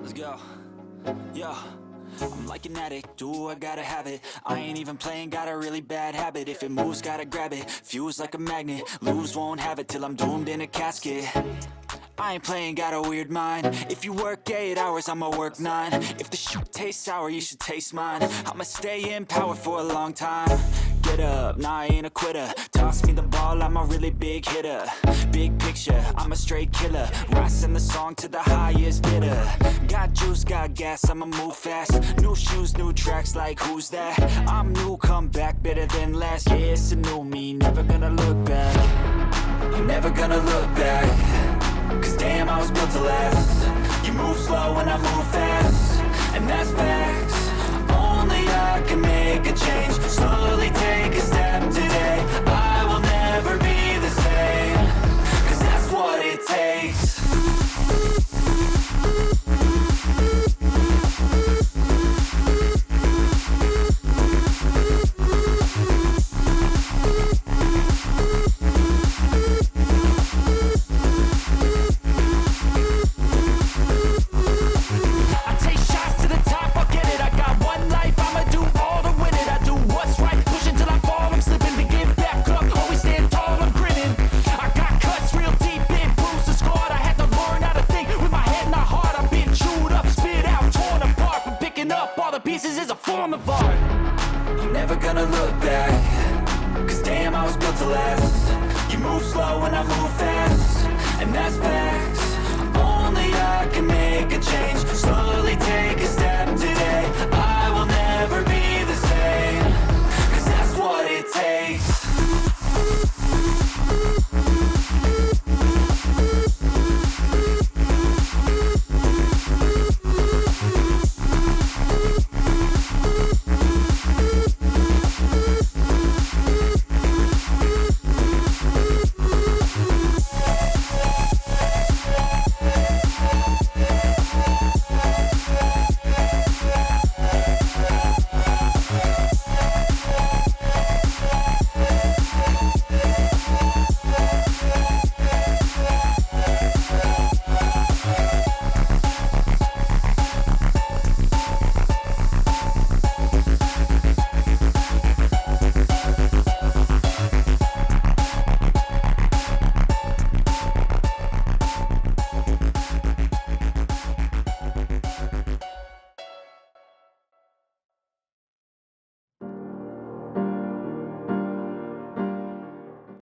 Let's go. Yo, I'm like an addict, do I gotta have it. I ain't even playing, got a really bad habit. If it moves, gotta grab it, fuse like a magnet. Lose, won't have it till I'm doomed in a casket. I ain't playing, got a weird mind. If you work 8 hours, I'ma work 9. If the shit tastes sour, you should taste mine. I'ma stay in power for a long time. Get up, nah, I ain't a quitter. Toss me the ball, I'm a really big hitter. Big picture, I'm a straight killer. Rising the song to the highest bidder. Got juice, got gas, I'ma move fast. New shoes, new tracks, like who's that? I'm new, come back, better than last. Yeah, it's a new me, never gonna look back. I'm never gonna look back. Cause damn, I was built to last. You move slow and I move fast, and that's facts. Only I can make a change. Slowly take a step